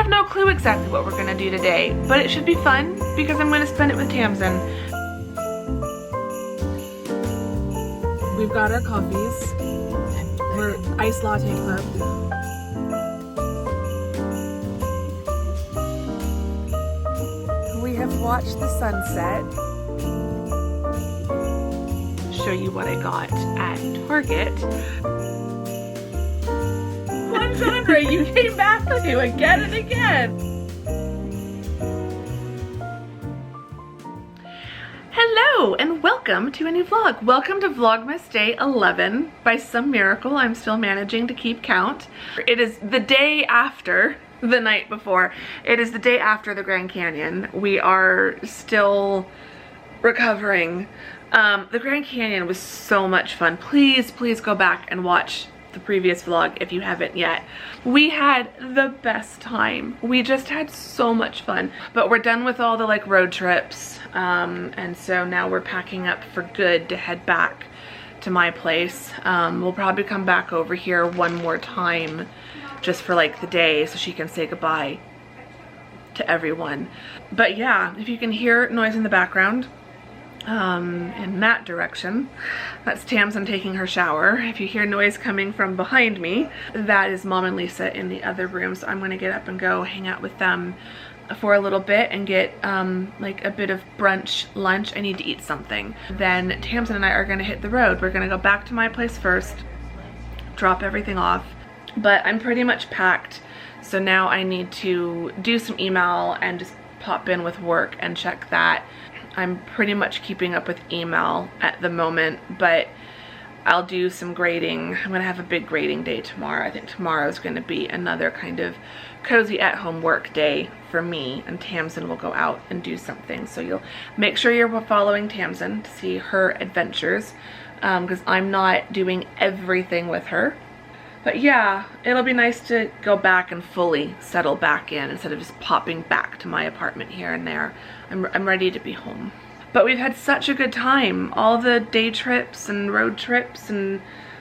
have no clue exactly what we're gonna do today, but it should be fun because I'm gonna spend it with Tamzin. We've got our coffees. We're iced latte club. We have watched the sunset. Show you what I got at Target. One genre you came back to again and again. Hello and welcome to a new vlog. Welcome to Vlogmas day 11. By some miracle, I'm still managing to keep count. It is the day after the night before. It is the day after the Grand Canyon. We are still recovering. The Grand Canyon was so much fun. Please go back and watch the previous vlog if you haven't yet. We had the best time. We just had so much fun. But we're done with all the like road trips, and so now we're packing up for good to head back to my place. We'll probably come back over here one more time just for like the day so she can say goodbye to everyone. But yeah, if you can hear noise in the background, in that direction, that's Tamzin taking her shower. If you hear noise coming from behind me, that is Mom and Lisa in the other room. So I'm gonna get up and go hang out with them for a little bit and get like a bit of brunch lunch. I need to eat something. Then Tamzin and I are gonna hit the road. We're gonna go back to my place first, drop everything off, but I'm pretty much packed. So now I need to do some email and just pop in with work and check that. I'm pretty much keeping up with email at the moment, but I'll do some grading. I'm gonna have a big grading day tomorrow. I think tomorrow is gonna be another kind of cozy at-home work day for me, and Tamzin will go out and do something. So you'll make sure you're following Tamzin to see her adventures, because I'm not doing everything with her. But yeah, it'll be nice to go back and fully settle back in instead of just popping back to my apartment here and there. I'm ready to be home. But we've had such a good time. All the day trips and road trips and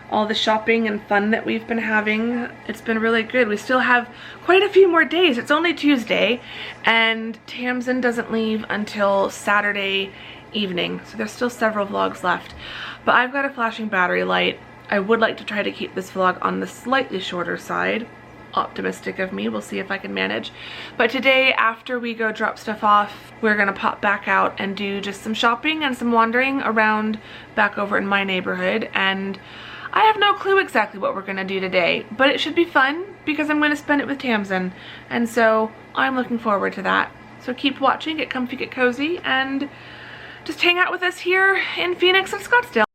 all the shopping and fun that we've been having. It's been really good. We still have quite a few more days. It's only Tuesday and Tamzin doesn't leave until Saturday evening. So there's still several vlogs left. But I've got a flashing battery light. I would like to try to keep this vlog on the slightly shorter side. Optimistic of me, we'll see if I can manage. But today, after we go drop stuff off, we're gonna pop back out and do just some shopping and some wandering around back over in my neighborhood. And I have no clue exactly what we're gonna do today, but it should be fun because I'm gonna spend it with Tamzin. And so I'm looking forward to that. So keep watching, get comfy, get cozy, and just hang out with us here in Phoenix and Scottsdale.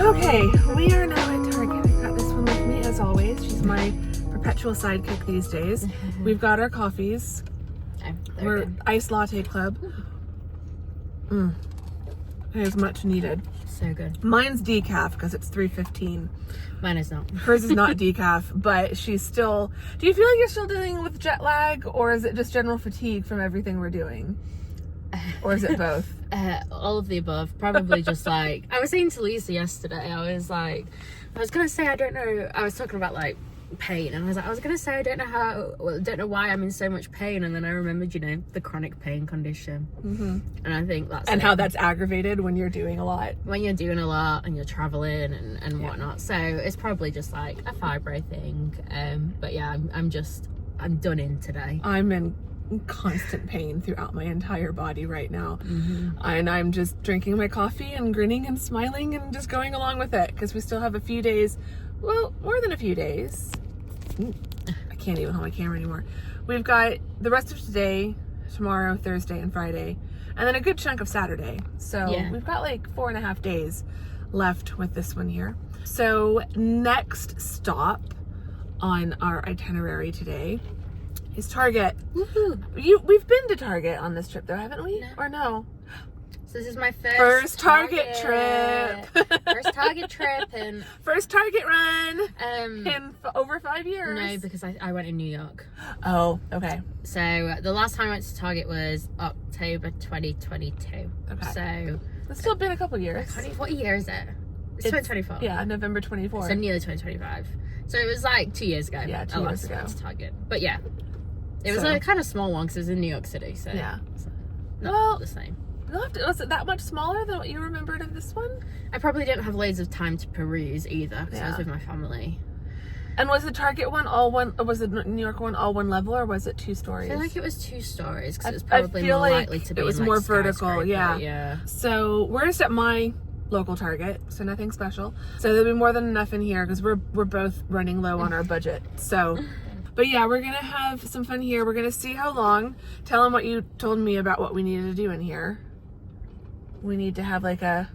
Okay, we are now at Target. I've got this one with me as always. She's my perpetual sidekick these days. We've got our coffees. We're iced latte club. It is much needed. So good. Mine's decaf because it's 3:15. Mine is not. Hers is not decaf, but she's still... Do you feel like you're still dealing with jet lag, or is it just general fatigue from everything we're doing? Or is it both? All of the above. Probably just like, I was saying to Lisa yesterday, I was gonna say, I don't know, I was talking about like pain, and I was gonna say I don't know why I'm in so much pain, and then I remembered, you know, the chronic pain condition. And I think that's how that's aggravated when you're doing a lot. When you're doing a lot and you're traveling and whatnot. So it's probably just like a fibro thing. But yeah, I'm done in today. I'm in constant pain throughout my entire body right now, and I'm just drinking my coffee and grinning and smiling and just going along with it because we still have a few days, well, more than a few days. I can't even hold my camera anymore. We've got the rest of today, tomorrow, Thursday, and Friday, and then a good chunk of Saturday. So yeah, we've got like 4.5 days left with this one here. So next stop on our itinerary today is Target. Woohoo. We've been to Target on this trip though, haven't we? No. Or no? So this is my first Target trip. First Target trip and first Target run in over 5 years. No, because I went in New York. Oh, okay. So the last time I went to Target was October 2022. Okay. So it's still been a couple years. What year is it? It's 2024. Yeah, November 24. So nearly 2025. So it was like 2 years ago. Yeah, 2 years ago. I went to Target. But yeah, it was a kind of small one because it was in New York City. So yeah, not the same. Was it that much smaller than what you remembered of this one? I probably didn't have loads of time to peruse either because I was with my family. And was the Target one all one, or was the New York one all one level, or was it 2 stories? I feel like it was 2 stories because it was probably more likely to be it was in, more like, vertical. Yeah. So we're just at my local Target, so nothing special. So there'll be more than enough in here because we're both running low on our budget. So, but yeah, we're gonna have some fun here. We're gonna see how long. Tell them what you told me about what we needed to do in here. We need to have like a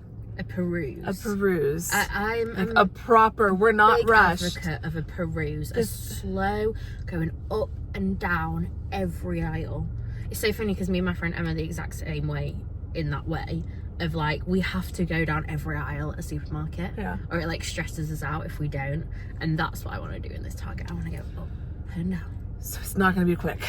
peruse. A peruse. I'm like a proper. We're not big rushed. Advocate of a peruse. A slow going up and down every aisle. It's so funny because me and my friend Emma are the exact same way in that way. Of like, we have to go down every aisle at a supermarket, or it like stresses us out if we don't. And that's what I want to do in this Target. I want to go up and down. So it's not going to be quick.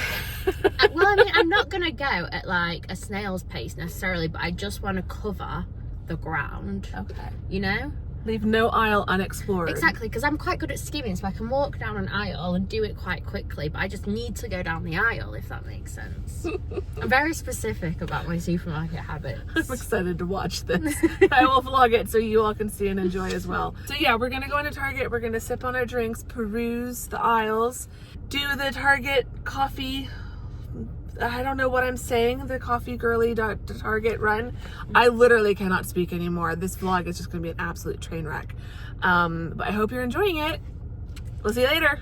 Well, I mean, I'm not going to go at like a snail's pace necessarily, but I just want to cover the ground. Okay. You know? Leave no aisle unexplored. Exactly, because I'm quite good at skimming, so I can walk down an aisle and do it quite quickly, but I just need to go down the aisle, if that makes sense. I'm very specific about my supermarket habits. I'm excited to watch this. I will vlog it so you all can see and enjoy as well. So yeah, we're going to go into Target, we're going to sip on our drinks, peruse the aisles, do the Target coffee, I don't know what I'm saying, the coffee girly Target run. I literally cannot speak anymore. This vlog is just going to be an absolute train wreck. But I hope you're enjoying it. We'll see you later.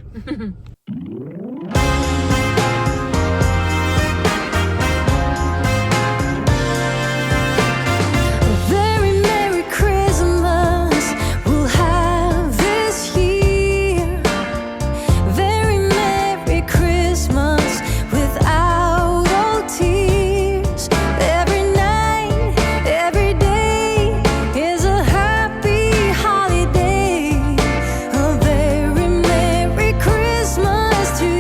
Christmas to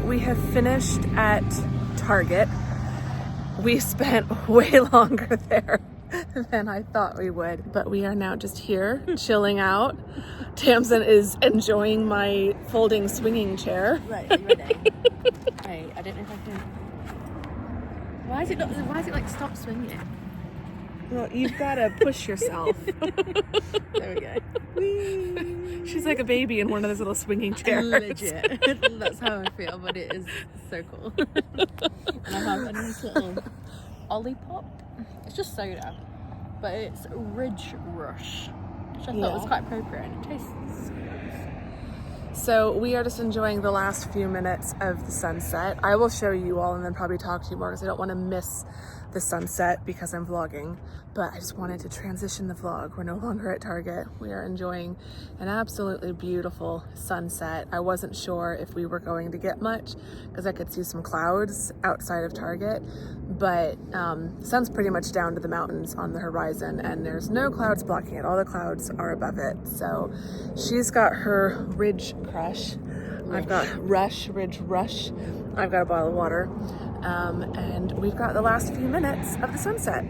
we have finished at Target. We spent way longer there than I thought we would, but we are now just here chilling out. Tamzin is enjoying my folding swinging chair. Right, are you ready? Right, I don't know if I can. Why is it like stop swinging? Well, you've got to push yourself. There we go. Whee! She's like a baby in one of those little swinging chairs. Legit. That's how I feel, but it is so cool. And I have a nice little Ollie pop. It's just soda, but it's Ridge Rush, which I thought was quite appropriate, and it tastes good. So we are just enjoying the last few minutes of the sunset. I will show you all and then probably talk to you more because I don't want to miss the sunset because I'm vlogging, but I just wanted to transition the vlog. We're no longer at Target. We are enjoying an absolutely beautiful sunset. I wasn't sure if we were going to get much because I could see some clouds outside of Target, but sun's pretty much down to the mountains on the horizon and there's no clouds blocking it. All the clouds are above it. So she's got her Ridge Crush. I've got Ridge Rush. I've got a bottle of water. And we've got the last few minutes of the sunset.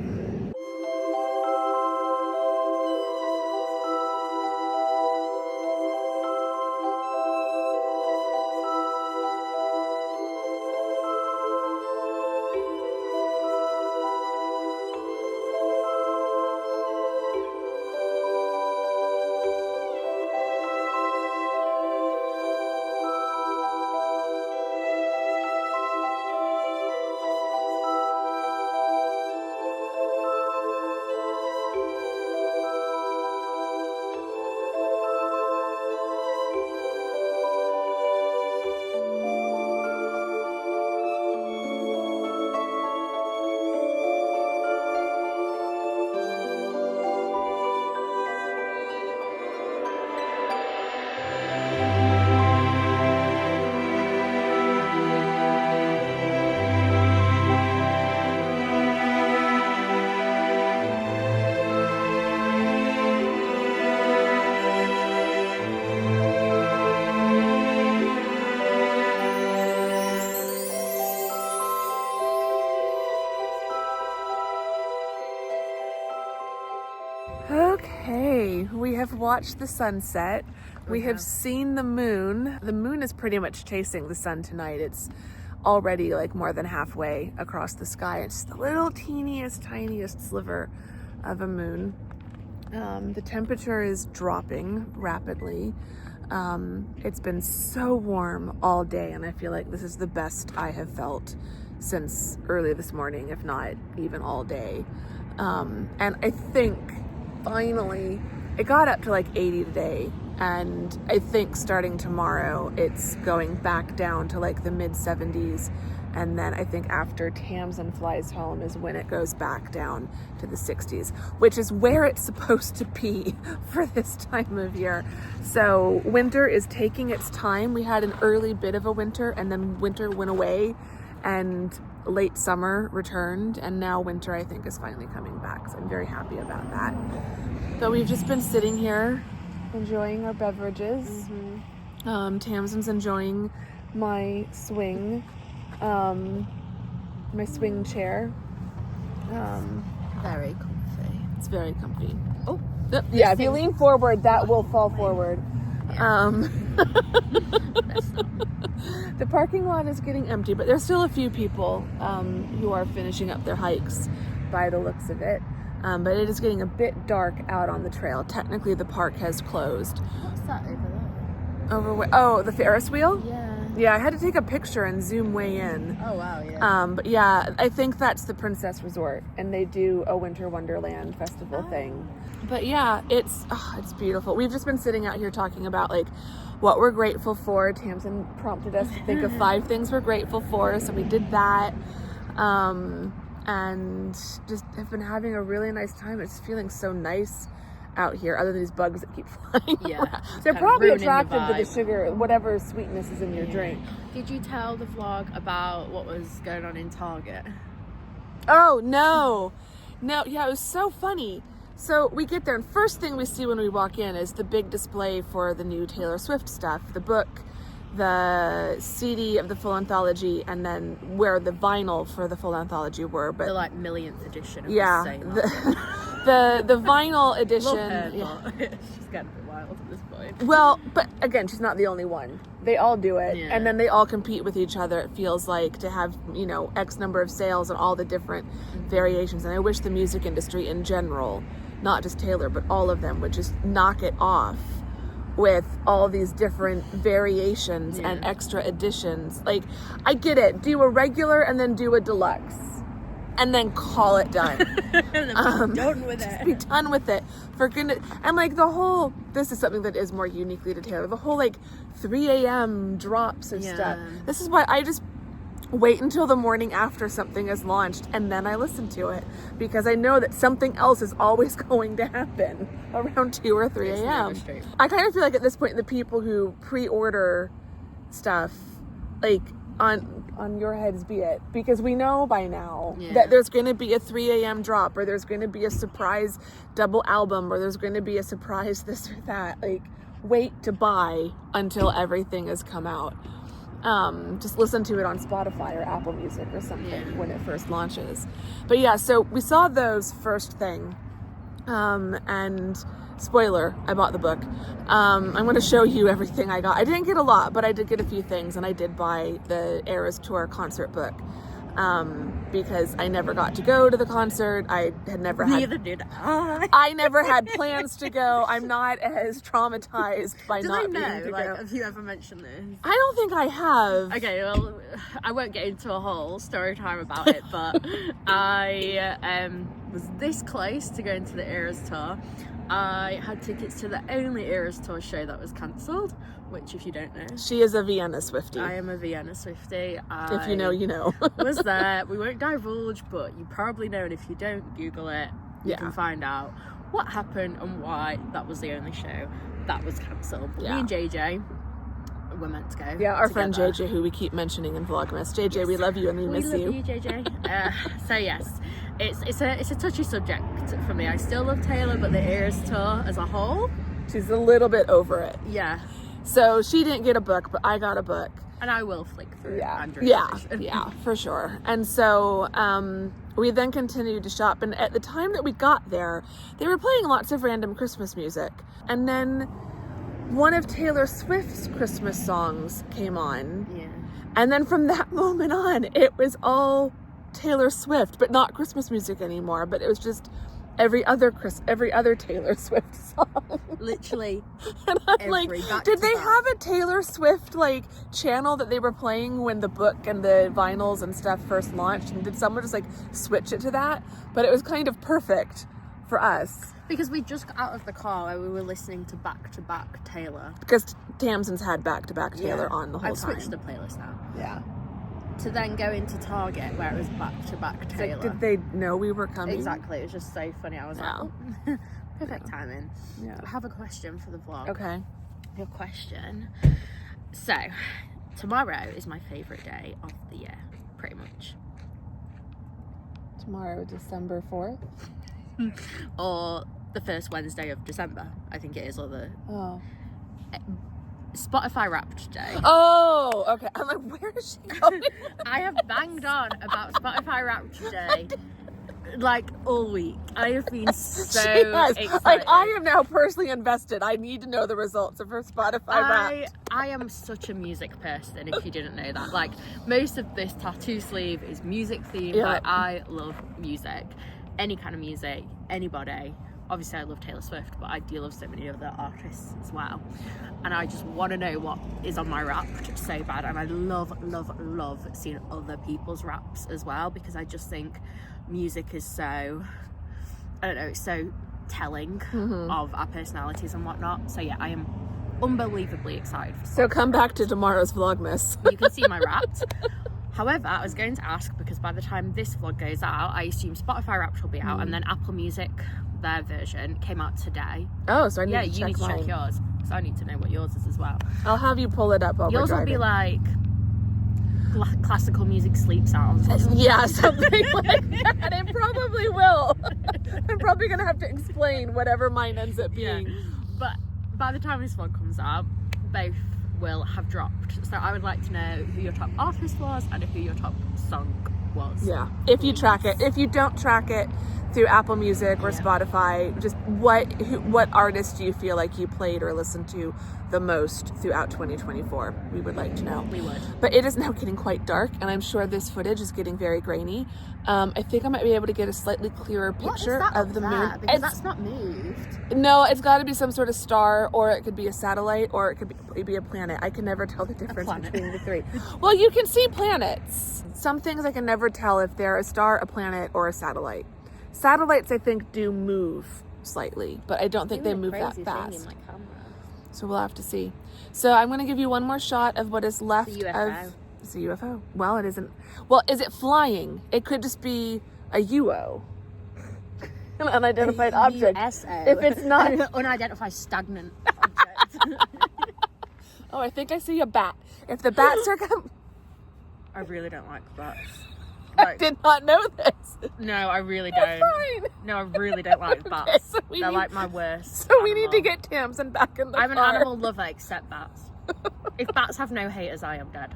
Okay, we have watched the sunset. We have seen the moon. The moon is pretty much chasing the sun tonight. It's already like more than halfway across the sky. It's the little teeniest, tiniest sliver of a moon. The temperature is dropping rapidly. It's been so warm all day and I feel like this is the best I have felt since early this morning, if not even all day. And I think finally it got up to like 80 today, and I think starting tomorrow it's going back down to like the mid 70s, and then I think after Tamzin flies home is when it goes back down to the 60s, which is where it's supposed to be for this time of year. So winter is taking its time. We had an early bit of a winter and then winter went away and late summer returned, and now winter I think is finally coming back, so I'm very happy about that. So we've just been sitting here enjoying our beverages. Tamzin's enjoying my swing chair. Very comfy. It's very comfy. Oh, yeah, if you lean forward that will fall forward. The parking lot is getting empty, but there's still a few people who are finishing up their hikes by the looks of it. But it is getting a bit dark out on the trail. Technically the park has closed. What's that over there? Over where? Oh, the Ferris wheel? Yeah. Yeah, I had to take a picture and zoom way in. Oh wow, yeah. But yeah, I think that's the Princess Resort, and they do a Winter Wonderland festival thing. But yeah, it's beautiful. We've just been sitting out here talking about like what we're grateful for. Tamzin prompted us to think of 5 things we're grateful for, so we did that. And just have been having a really nice time. It's feeling so nice out here, other than these bugs that keep flying around. They're probably attracted to the sugar, whatever sweetness is in your drink. Did you tell the vlog about what was going on in Target? Oh, no, yeah, it was so funny. So we get there, and first thing we see when we walk in is the big display for the new Taylor Swift stuff, the book, the CD of the full anthology, and then where the vinyl for the full anthology were. But the like millionth edition of yeah, the same the vinyl edition. Love her, but she's getting a bit wild at this point. Well, but again, she's not the only one. They all do it, Yeah. and then they all compete with each other. It feels like, to have, you know, X number of sales and all the different variations. And I wish the music industry in general, not just Taylor, but all of them, would just knock it off with all these different variations and extra editions. Like, I get it. Do a regular and then do a deluxe. And then call it done. And then be done with it. Be done with it. For goodness. And like the whole, this is something that is more uniquely to Taylor, the whole like 3 a.m. drops and stuff. This is why I just wait until the morning after something is launched and then I listen to it, because I know that something else is always going to happen around 2 or 3 a.m. I kind of feel like at this point, the people who pre-order stuff, like on your heads be it, because we know by now that there's going to be a 3 a.m. drop, or there's going to be a surprise double album, or there's going to be a surprise this or that. Like, wait to buy until everything has come out. Just listen to it on Spotify or Apple Music or something when it first launches. But yeah, so we saw those first thing, and spoiler, I bought the book. I'm going to show you everything I got. I didn't get a lot, but I did get a few things, and I did buy the Eras Tour concert book, because I never got to go to the concert. I had never had... Neither did I. I never had plans to go. I'm not as traumatized by not being to like, go. have you ever mentioned this? I don't think I have. Okay, well, I won't get into a whole story time about it, but I was this close to going to the Eras Tour. I had tickets to the only Eras Tour show that was cancelled, which, if you don't know, She is a Vienna Swiftie. I am a Vienna Swiftie. If you know, you know. Was there. We won't divulge, but you probably know, and if you don't, Google it. You can find out what happened and why that was the only show that was cancelled. But me and JJ were meant to go. Yeah, our together. friend JJ, who we keep mentioning in Vlogmas. JJ, we love you and we miss you. We love you, JJ. So yes, it's a touchy subject for me. I still love Taylor, but the Eras Tour as a whole, she's a little bit over it. Yeah. So she didn't get a book, but I got a book. And I will flick through. Yeah, for sure. And so we then continued to shop, and at the time that we got there, they were playing lots of random Christmas music. And then one of Taylor Swift's Christmas songs came on. Yeah. And then from that moment on, it was all Taylor Swift, but not Christmas music anymore. But it was just every other Taylor Swift song. Literally. And I'm like, did they have a Taylor Swift like channel that they were playing when the book and the vinyls and stuff first launched? And did someone just like switch it to that? But it was kind of perfect for us. Because we just got out of the car where we were listening to back-to-back Taylor. Because Tamzin's had back-to-back Taylor on the whole time. I've switched the playlist now. Yeah. To then go into Target where it was back-to-back Taylor. Like, did they know we were coming? Exactly. It was just so funny. I was like, oh, perfect timing. Yeah. I have a question for the vlog. Okay. Your question. So, tomorrow is my favourite day of the year, pretty much. Tomorrow, December 4th? Or the first Wednesday of December, I think it is, or the Spotify Wrapped Day. Oh, okay. I'm like, where is she going? I have banged on about Spotify Wrapped Day like all week. I have been so excited. Like, I am now personally invested. I need to know the results of her Spotify Wrapped. I am such a music person, if you didn't know that. Like, most of this tattoo sleeve is music themed. Yeah. Like, I love music. Any kind of music, anybody. Obviously I love Taylor Swift, but I do love so many other artists as well. And I just want to know what is on my Wrapped so bad. And I love seeing other people's Wraps as well, because I just think music is so, I don't know, it's so telling of our personalities and whatnot. So yeah, I am unbelievably excited. So come back to tomorrow's Vlogmas. You can see my Wrapped. However, I was going to ask, because by the time this vlog goes out, I assume Spotify Wrapped will be out, and then Apple Music, their version, came out today. Oh, so I need to check you need to mine. check yours, because I need to know what yours is as well. I'll have you pull it up while Yours we're will driving. be like classical music sleep sounds or something. Yeah, something like that. It probably will. I'm probably going to have to explain whatever mine ends up being. Yeah. But by the time this vlog comes out, both will have dropped. So I would like to know who your top artist was and who your top song was. Yeah, if you track it. If you don't track it through Apple Music or Spotify, just what artist do you feel like you played or listened to the most throughout 2024? We would like to know. We would. But it is now getting quite dark, and I'm sure this footage is getting very grainy. I think I might be able to get a slightly clearer picture of the moon. Because that's not moved. No, it's got to be some sort of star, or it could be a satellite, or it could be a planet. I can never tell the difference between the three. Well, you can see planets. Some things I can never tell if they're a star, a planet, or a satellite. Satellites, I think, do move slightly, but I don't think they move that fast. So we'll have to see. So I'm going to give you one more shot of what is left of... It's a UFO. Well, it isn't. Well, is it flying? It could just be a UO. An unidentified object. USO. If it's not... Unidentified stagnant object. Oh, I think I see a bat. If the bats are coming... I really don't like bats. I did not know this. No, I really don't. Fine. No, I really don't like bats. So They're like my worst. So we need to get Tamzin back in the I'm car. an animal lover except bats. If bats have no haters, I am dead.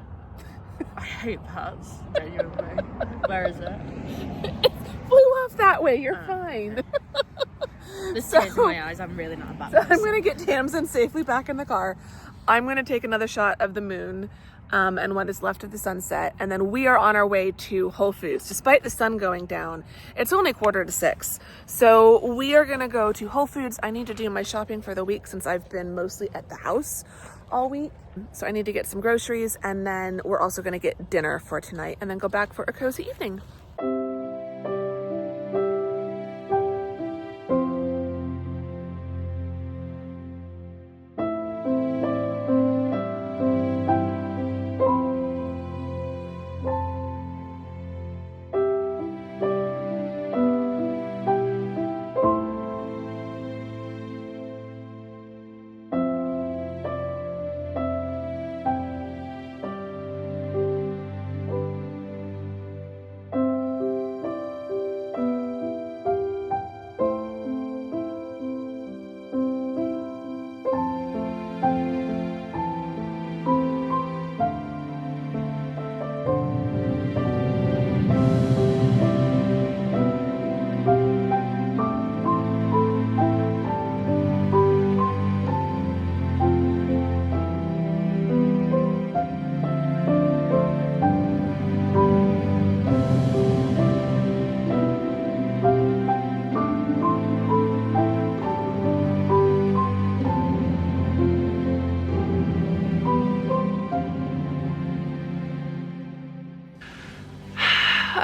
I hate bats. Genuinely. Where is it? It flew off that way. You're fine. There's tears in my eyes. I'm really not a bat. So I'm going to get Tamzin safely back in the car. I'm going to take another shot of the moon. And what is left of the sunset, and then we are on our way to Whole Foods. Despite the sun going down, it's only 5:45, so we are gonna go to Whole Foods. I need to do my shopping for the week since I've been mostly at the house all week, so I need to get some groceries, and then we're also gonna get dinner for tonight and then go back for a cozy evening.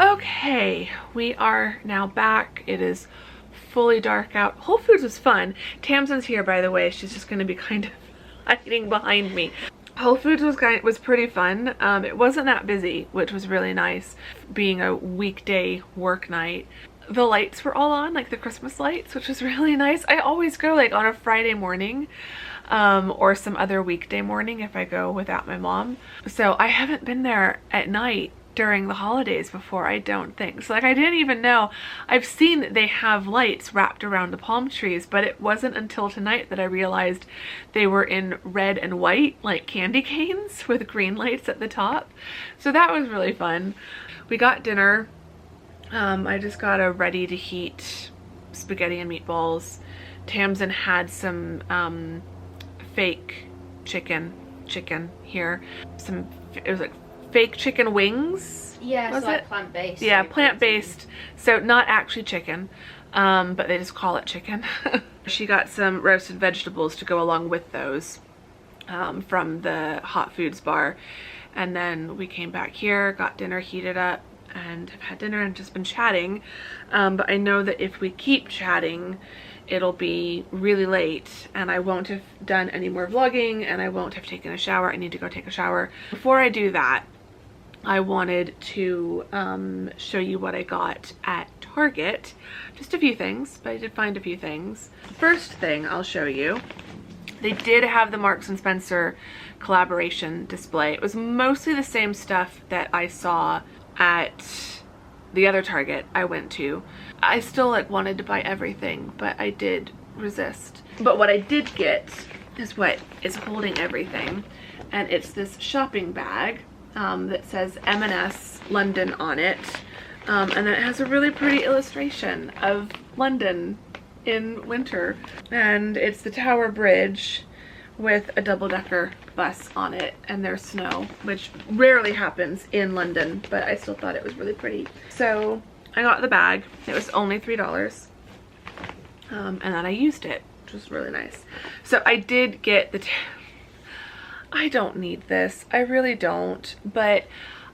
Okay, we are now back. It is fully dark out. Whole Foods was fun. Tamzin's here, by the way. She's just going to be kind of hiding behind me. Whole Foods was pretty fun. It wasn't that busy, which was really nice, being a weekday work night. The lights were all on, like the Christmas lights, which was really nice. I always go like on a Friday morning or some other weekday morning if I go without my mom. So I haven't been there at night during the holidays before, I don't think. So like I didn't even know. I've seen that they have lights wrapped around the palm trees, but it wasn't until tonight that I realized they were in red and white, like candy canes with green lights at the top. So that was really fun. We got dinner. I just got a ready to heat spaghetti and meatballs. Tamzin had some fake chicken here. It was like fake chicken wings. Yeah, was so like it? plant-based. Yeah, plant-based. So not actually chicken, but they just call it chicken. She got some roasted vegetables to go along with those from the hot foods bar. And then we came back here, got dinner heated up, and have had dinner and just been chatting. But I know that if we keep chatting, it'll be really late and I won't have done any more vlogging and I won't have taken a shower. I need to go take a shower. Before I do that, I wanted to show you what I got at Target. Just a few things, but I did find a few things. The first thing I'll show you, they did have the Marks & Spencer collaboration display. It was mostly the same stuff that I saw at the other Target I went to. I still like wanted to buy everything, but I did resist. But what I did get is what is holding everything. And it's this shopping bag that says M&S London on it. And then it has a really pretty illustration of London in winter. And it's the Tower Bridge with a double-decker bus on it, and there's snow, which rarely happens in London, but I still thought it was really pretty. So I got the bag. It was only $3. And then I used it, which was really nice. So I did get the... I don't need this. I really don't, but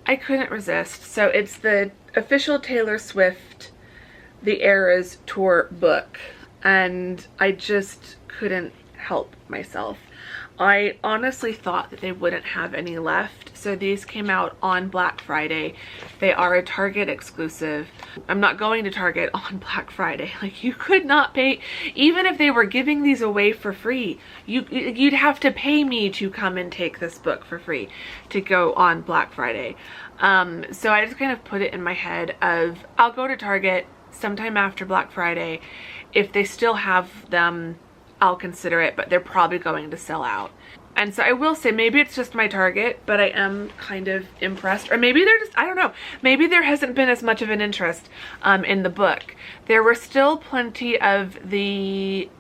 I couldn't resist. So it's the official Taylor Swift The Eras Tour book, and I just couldn't help myself. I honestly thought that they wouldn't have any left, so these came out on Black Friday. They are a Target exclusive. I'm not going to Target on Black Friday. Like, you could not pay, even if they were giving these away for free, you'd have to pay me to come and take this book for free to go on Black Friday. So I just kind of put it in my head of, I'll go to Target sometime after Black Friday. If they still have them, I'll consider it, but they're probably going to sell out. And so I will say, maybe it's just my Target, but I am kind of impressed. Or maybe they're just, I don't know, maybe there hasn't been as much of an interest in the book. There were still plenty of the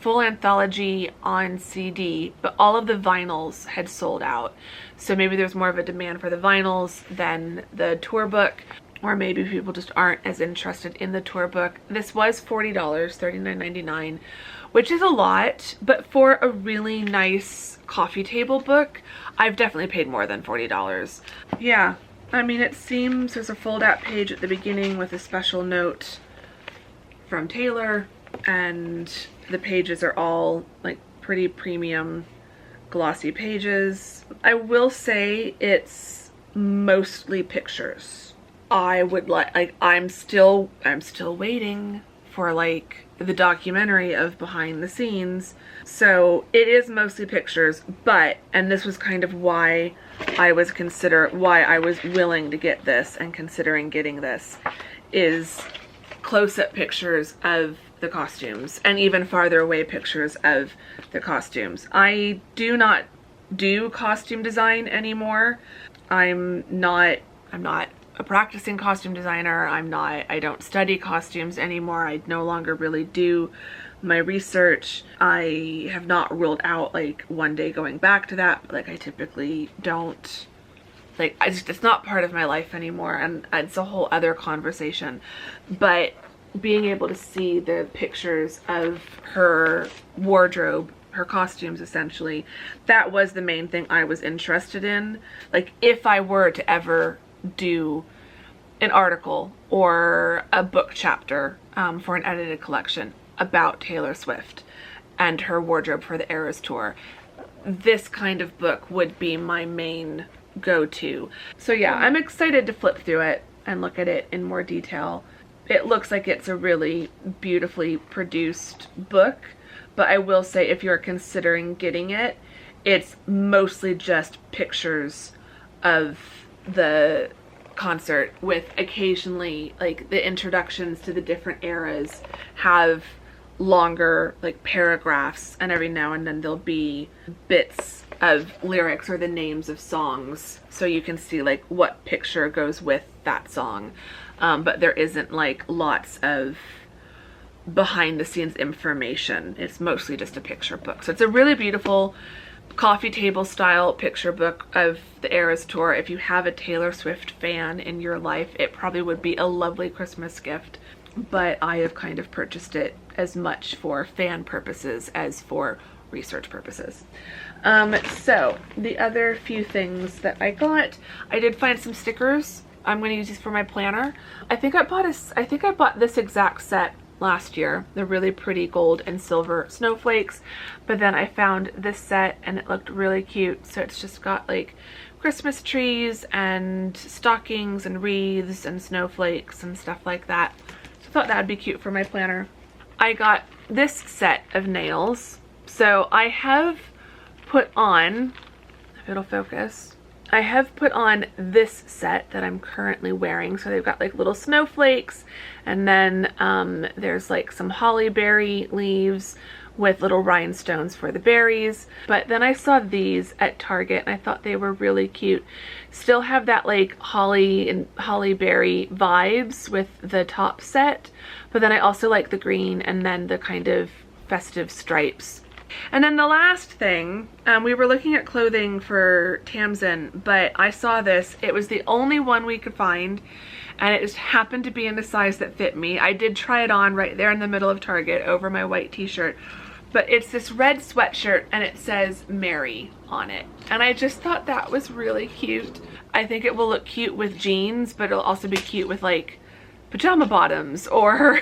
full anthology on CD, but all of the vinyls had sold out. So maybe there's more of a demand for the vinyls than the tour book. Or maybe people just aren't as interested in the tour book. This was $40, $39.99, which is a lot, but for a really nice coffee table book, I've definitely paid more than $40. Yeah, I mean, it seems there's a fold-out page at the beginning with a special note from Taylor, and the pages are all like pretty premium glossy pages. I will say it's mostly pictures. I would like I'm still waiting for like the documentary of behind the scenes. So it is mostly pictures, but, and this was kind of why I was willing to get this and considering getting this, is close-up pictures of the costumes and even farther away pictures of the costumes. I do not do costume design anymore. I'm not a practicing costume designer. I don't study costumes anymore. I no longer really do my research. I have not ruled out like one day going back to that, but like I typically don't, like it's not part of my life anymore, and it's a whole other conversation. But being able to see the pictures of her wardrobe, her costumes essentially, that was the main thing I was interested in. Like if I were to ever do an article or a book chapter for an edited collection about Taylor Swift and her wardrobe for the Eras Tour, this kind of book would be my main go-to. So yeah, I'm excited to flip through it and look at it in more detail. It looks like it's a really beautifully produced book, but I will say if you're considering getting it, it's mostly just pictures of the concert, with occasionally like the introductions to the different eras have longer like paragraphs, and every now and then there'll be bits of lyrics or the names of songs so you can see like what picture goes with that song, but there isn't like lots of behind the scenes information. It's mostly just a picture book. So it's a really beautiful coffee table style picture book of the Eras Tour. If you have a Taylor Swift fan in your life, it probably would be a lovely Christmas gift, but I have kind of purchased it as much for fan purposes as for research purposes. So the other few things that I got, I did find some stickers. I'm going to use these for my planner. I think I bought this exact set last year, the really pretty gold and silver snowflakes, but then I found this set and it looked really cute. So it's just got like Christmas trees and stockings and wreaths and snowflakes and stuff like that. So I thought that'd be cute for my planner. I got this set of nails. So I have put on, if it'll focus, I have put on this set that I'm currently wearing. So they've got like little snowflakes, and then there's like some holly berry leaves with little rhinestones for the berries. But then I saw these at Target and I thought they were really cute. Still have that like holly and holly berry vibes with the top set, but then I also like the green and then the kind of festive stripes. And then the last thing, we were looking at clothing for Tamzin, but I saw this. It was the only one we could find, and it just happened to be in the size that fit me. I did try it on right there in the middle of Target over my white t-shirt, but it's this red sweatshirt and it says Mary on it. And I just thought that was really cute. I think it will look cute with jeans, but it'll also be cute with like pajama bottoms or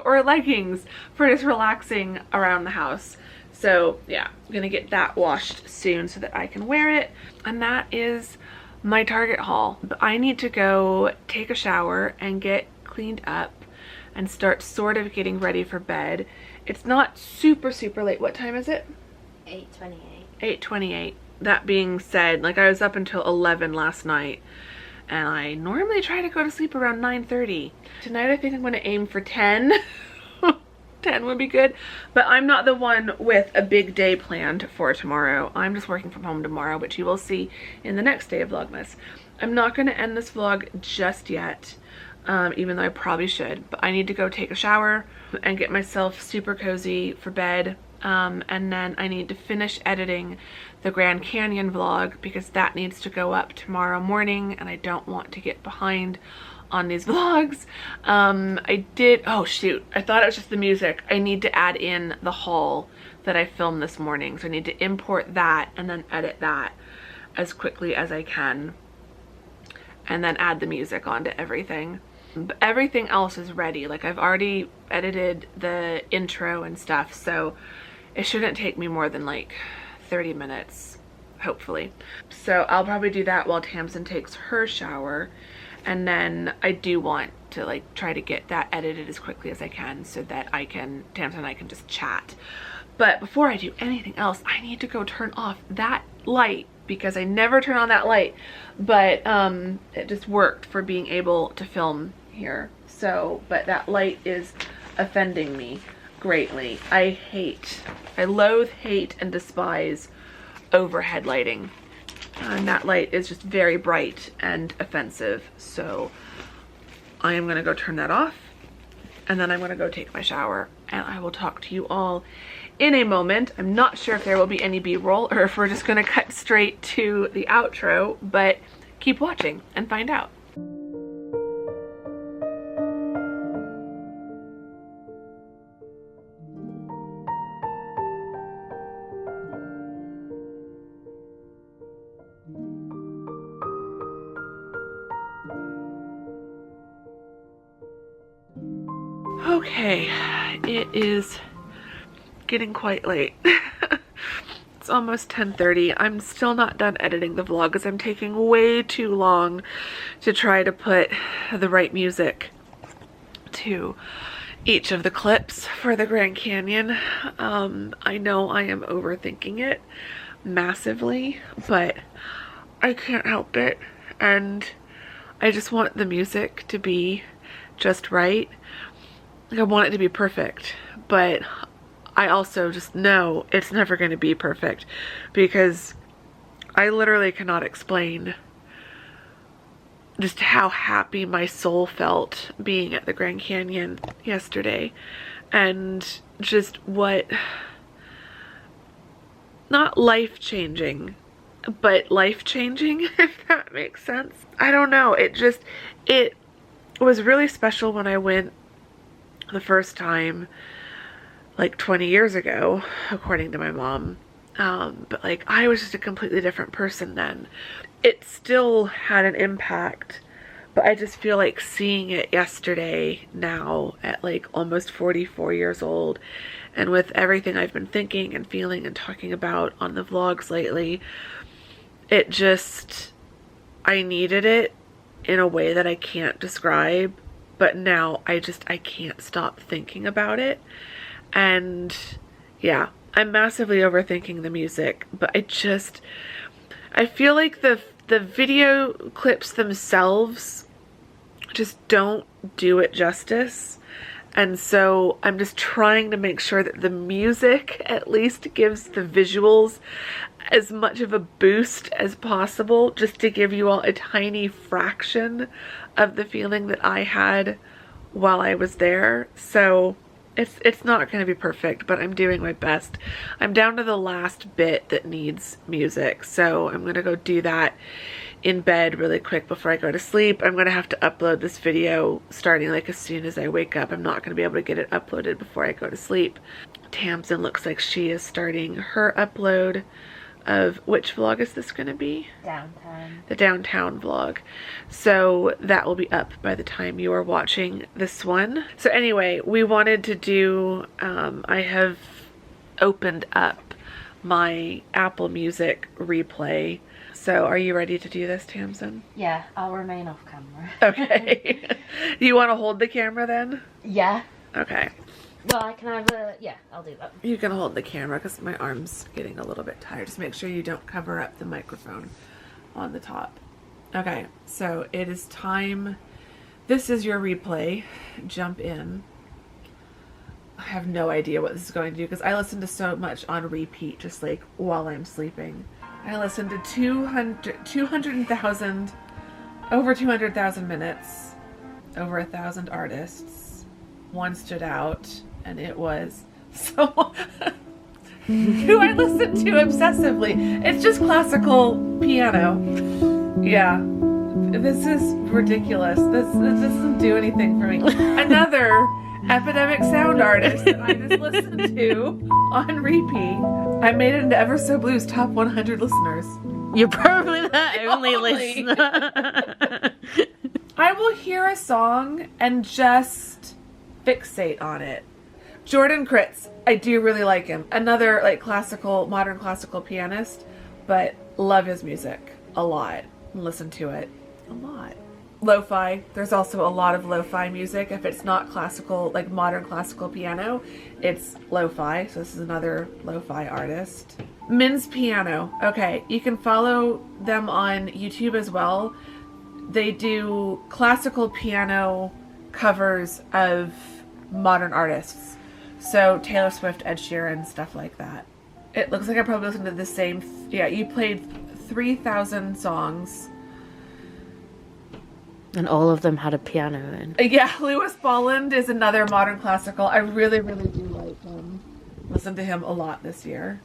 or leggings for just relaxing around the house. So yeah, I'm gonna get that washed soon so that I can wear it. And that is my Target haul. But I need to go take a shower and get cleaned up and start sort of getting ready for bed. It's not super late. What time is it? 8:28. 8:28. That being said, like I was up until 11 last night and I normally try to go to sleep around 9:30. Tonight I think I'm gonna aim for 10. 10 would be good, but I'm not the one with a big day planned for tomorrow. I'm just working from home tomorrow, which you will see in the next day of Vlogmas. I'm not going to end this vlog just yet, even though I probably should, but I need to go take a shower and get myself super cozy for bed, and then I need to finish editing the Grand Canyon vlog because that needs to go up tomorrow morning and I don't want to get behind on these vlogs. Oh shoot, I thought it was just the music. I need to add in the haul that I filmed this morning, so I need to import that and then edit that as quickly as I can and then add the music onto everything. But everything else is ready. Like I've already edited the intro and stuff, so it shouldn't take me more than like 30 minutes, hopefully. So I'll probably do that while Tamzin takes her shower. And then I do want to like try to get that edited as quickly as I can so that Tamzin and I can just chat. But before I do anything else, I need to go turn off that light because I never turn on that light. But it just worked for being able to film here. So, but that light is offending me greatly. I loathe, hate, and despise overhead lighting. And that light is just very bright and offensive, so I am going to go turn that off and then I'm going to go take my shower and I will talk to you all in a moment. I'm not sure if there will be any b-roll or if we're just going to cut straight to the outro, but keep watching and find out. Okay, it is getting quite late. It's almost 10:30. I'm still not done editing the vlog because I'm taking way too long to try to put the right music to each of the clips for the Grand Canyon. I know I am overthinking it massively, but I can't help it, and I just want the music to be just right. I want it to be perfect, but I also just know it's never going to be perfect because I literally cannot explain just how happy my soul felt being at the Grand Canyon yesterday, and just what, not life-changing, but life-changing, if that makes sense. I don't know, it was really special when I went the first time like 20 years ago, according to my mom, but like I was just a completely different person then. It still had an impact, but I just feel like seeing it yesterday now at like almost 44 years old, and with everything I've been thinking and feeling and talking about on the vlogs lately, it just, I needed it in a way that I can't describe. But now I can't stop thinking about it. And yeah, I'm massively overthinking the music, but I feel like the video clips themselves just don't do it justice. And so I'm just trying to make sure that the music at least gives the visuals as much of a boost as possible, just to give you all a tiny fraction of the feeling that I had while I was there. So it's not going to be perfect, but I'm doing my best. I'm down to the last bit that needs music, so I'm going to go do that in bed really quick before I go to sleep. I'm going to have to upload this video starting like as soon as I wake up. I'm not going to be able to get it uploaded before I go to sleep. Tamzin looks like she is starting her upload of, which vlog is this going to be? Downtown. The downtown vlog. So that will be up by the time you are watching this one. So anyway, we wanted to do, I have opened up my Apple Music replay. So are you ready to do this, Tamzin? Yeah, I'll remain off camera. Okay. You want to hold the camera then? Yeah. Okay. Well, I can either, yeah, I'll do that. You can hold the camera because my arm's getting a little bit tired. Just make sure you don't cover up the microphone on the top. Okay, so it is time. This is your replay. Jump in. I have no idea what this is going to do because I listen to so much on repeat, just like while I'm sleeping. I listened to 200,000, over 200,000 minutes, over 1,000 artists. One stood out, and it was someone who I listen to obsessively. It's just classical piano. Yeah, this is ridiculous. This doesn't do anything for me. Another epidemic sound artist that I just listened to on repeat. I made it into Ever So Blue's top 100 listeners. You're probably the only listener. I will hear a song and just fixate on it. Jordan Kritz, I do really like him. Another like classical, modern classical pianist, but love his music a lot. Listen to it a lot. Lo-fi, there's also a lot of lo-fi music. If it's not classical, like modern classical piano, it's lo-fi. So this is another lo-fi artist. Min's Piano. Okay, you can follow them on YouTube as well. They do classical piano covers of modern artists. So Taylor Swift, Ed Sheeran, stuff like that. It looks like I probably listened to the same, yeah, you played 3,000 songs. And all of them had a piano in. Yeah, Lewis Bolland is another modern classical. I really, really do like him. Listened to him a lot this year.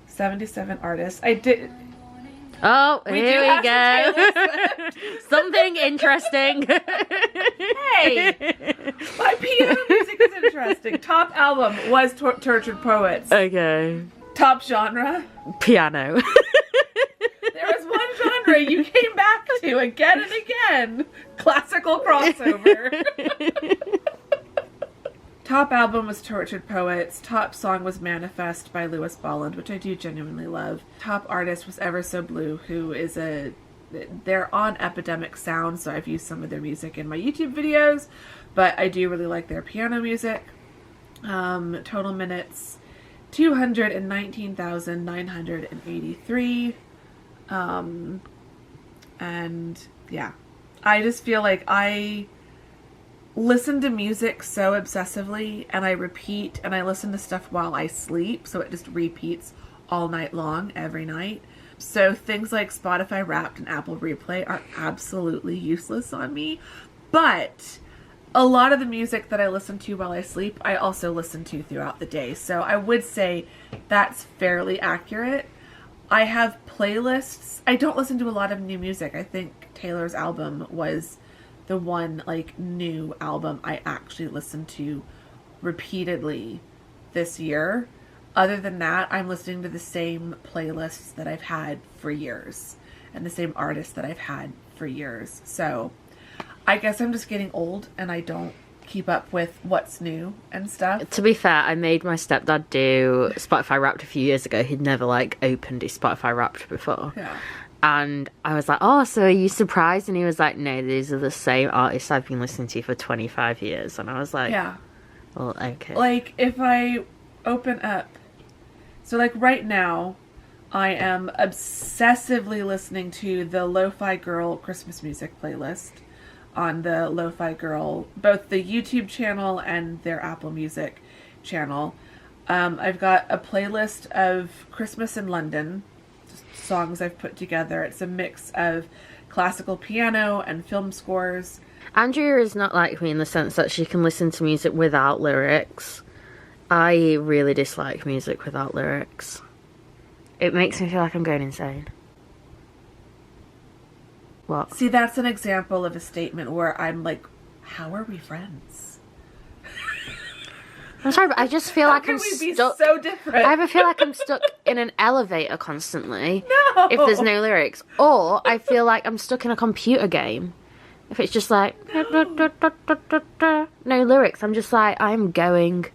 77 artists. I did... Oh, here we go. Something interesting. Hey! My piano music is interesting. Top album was Tortured Poets. Okay. Top genre? Piano. There was one genre you came back to again and again. Classical crossover. Top album was Tortured Poets. Top song was Manifest by Lewis Bolland, which I do genuinely love. Top artist was Ever So Blue, who is they're on Epidemic Sound, so I've used some of their music in my YouTube videos, but I do really like their piano music. Total minutes, 219,983. And yeah, I just feel like I listen to music so obsessively, and I repeat, and I listen to stuff while I sleep, so it just repeats all night long, every night. So things like Spotify Wrapped and Apple Replay are absolutely useless on me, but a lot of the music that I listen to while I sleep, I also listen to throughout the day, so I would say that's fairly accurate. I have playlists. I don't listen to a lot of new music. I think Taylor's album was the one like new album I actually listened to repeatedly this year. Other than that, I'm listening to the same playlists that I've had for years and the same artists that I've had for years. So I guess I'm just getting old and I don't keep up with what's new and stuff. To be fair, I made my stepdad do Spotify Wrapped a few years ago. He'd never like opened his Spotify Wrapped before. Yeah. And I was like, oh, so are you surprised? And he was like, no, these are the same artists I've been listening to for 25 years. And I was like, yeah. Well, okay. Like, if I open up... So, like, right now, I am obsessively listening to the Lo-Fi Girl Christmas music playlist on the Lo-Fi Girl, both the YouTube channel and their Apple Music channel. I've got a playlist of Christmas in London, songs I've put together. It's a mix of classical piano and film scores. Andrea is not like me in the sense that she can listen to music without lyrics. I really dislike music without lyrics. It makes me feel like I'm going insane. What? See, that's an example of a statement where I'm like, how are we friends? I'm sorry, but I just feel like I'm we be stuck. So different. I ever feel like I'm stuck in an elevator constantly. No. If there's no lyrics. Or I feel like I'm stuck in a computer game. If it's just like no lyrics, I'm just like, I'm going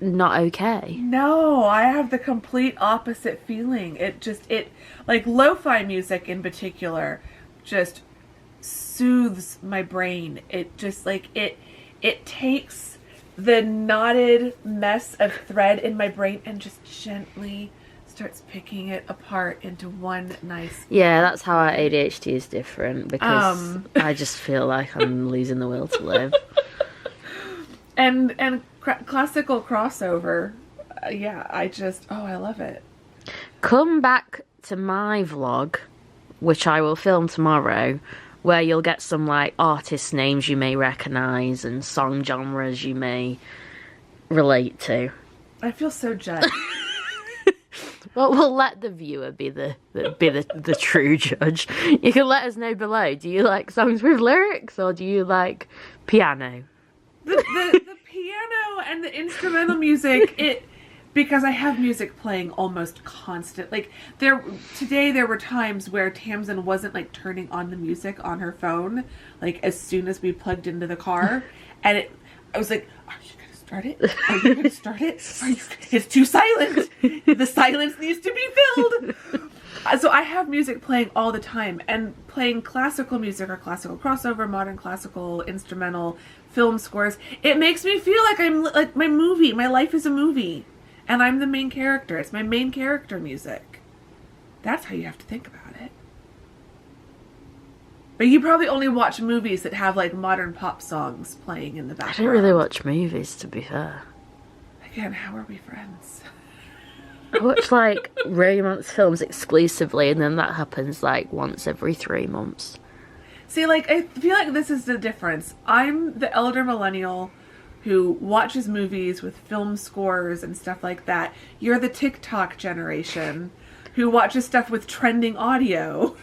not okay. No, I have the complete opposite feeling. It like lo-fi music in particular just soothes my brain. It just like it takes the knotted mess of thread in my brain and just gently starts picking it apart into one nice... Yeah, that's how our ADHD is different, because I just feel like I'm losing the will to live. And classical crossover, yeah, I love it. Come back to my vlog, which I will film tomorrow, where you'll get some like artist names you may recognise and song genres you may relate to. I feel so judged. Well, we'll let the viewer be the true judge. You can let us know below. Do you like songs with lyrics, or do you like piano? The piano and the instrumental music, because I have music playing almost constant. Like today there were times where Tamzin wasn't like turning on the music on her phone, like as soon as we plugged into the car, and I was like, are you gonna start it? Are you gonna start it? It's too silent. The silence needs to be filled. So I have music playing all the time, and playing classical music or classical crossover, modern classical, instrumental, film scores. It makes me feel like I'm like my life is a movie, and I'm the main character. It's my main character music. That's how you have to think about it. But you probably only watch movies that have like modern pop songs playing in the background. I don't really watch movies, to be fair. Again, how are we friends? I watch like romance films exclusively, and then that happens like once every 3 months. See, like, I feel like this is the difference. I'm the elder millennial who watches movies with film scores and stuff like that. You're the TikTok generation who watches stuff with trending audio.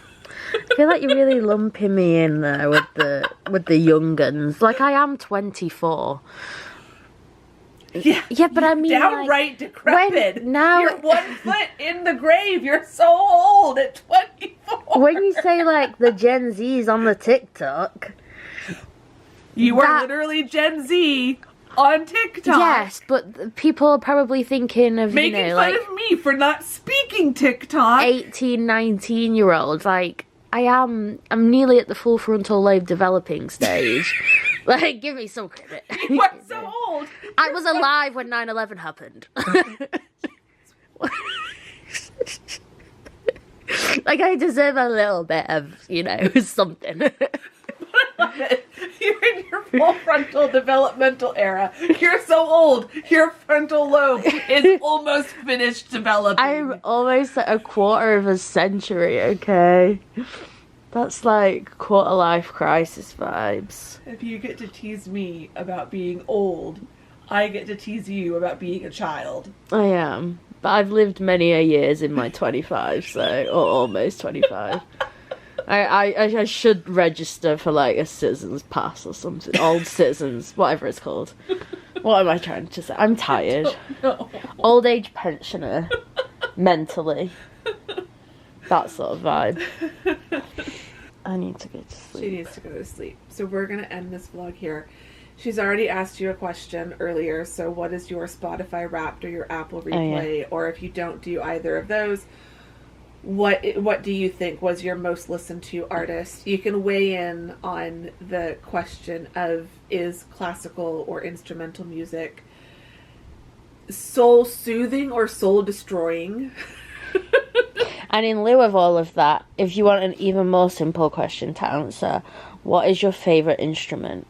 I feel like you're really lumping me in there with the young guns. Like, I am 24. Yeah, but I mean, downright like, decrepit. You're 1 foot in the grave. You're so old at 24. When you say like the Gen Zs on the TikTok, you are literally Gen Z on TikTok. Yes, but people are probably thinking of making fun like of me for not speaking TikTok. 18, 19-year-olds. Like, I'm nearly at the full frontal lobe developing stage. Like, give me some credit. You are so old. I was alive when 9/11 happened. Like, I deserve a little bit of, something. Love it. You're in your full frontal developmental era. You're so old. Your frontal lobe is almost finished developing. I'm almost at a quarter of a century, okay? That's like quarter life crisis vibes. If you get to tease me about being old, I get to tease you about being a child. I am. But I've lived many a years in my 25, or almost 25. I should register for like a citizen's pass or something. Old citizens, whatever it's called. What am I trying to say? I'm tired. Old age pensioner. Mentally. That sort of vibe. I need to go to sleep. She needs to go to sleep. So we're going to end this vlog here. She's already asked you a question earlier. So what is your Spotify Wrapped or your Apple Replay? Oh, yeah. Or if you don't do either of those, what do you think was your most listened to artist? You can weigh in on the question of, is classical or instrumental music soul soothing or soul destroying? And in lieu of all of that, if you want an even more simple question to answer, What is your favourite instrument?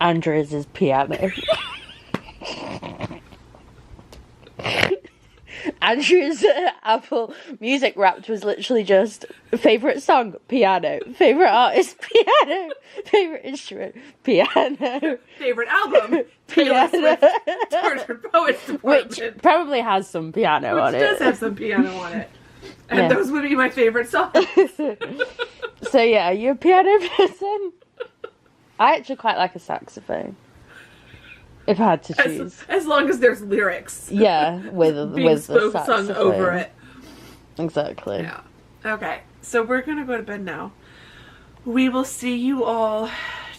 Andrew's is piano. Andrew's Apple Music Wrapped was literally just favourite song, piano. Favourite artist, piano. Favourite instrument, piano. Favourite album, Taylor Swift, Tortured Poets Department. Which probably has some piano on it. Which does have some piano on it. And those would be my favourite songs. So yeah, are you a piano person? I actually quite like a saxophone. If I had to choose. As long as there's lyrics. Yeah, with the saxophone. Sung over it. Exactly. Yeah. Okay, so we're gonna go to bed now. We will see you all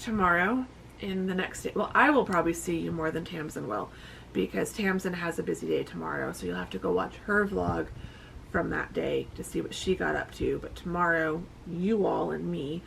tomorrow in the next day. Well, I will probably see you more than Tamzin will, because Tamzin has a busy day tomorrow, so you'll have to go watch her vlog from that day to see what she got up to. But tomorrow, you all and me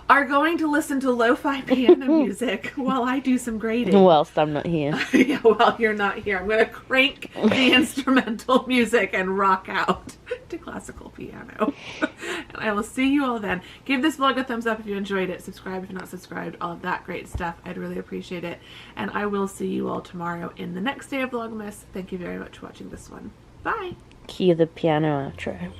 are going to listen to lo-fi piano music while I do some grading. Whilst I'm not here. Yeah, while you're not here. I'm going to crank the instrumental music and rock out to classical piano. And I will see you all then. Give this vlog a thumbs up if you enjoyed it. Subscribe if you're not subscribed. All of that great stuff. I'd really appreciate it. And I will see you all tomorrow in the next day of Vlogmas. Thank you very much for watching this one. Bye! Cue the piano outro.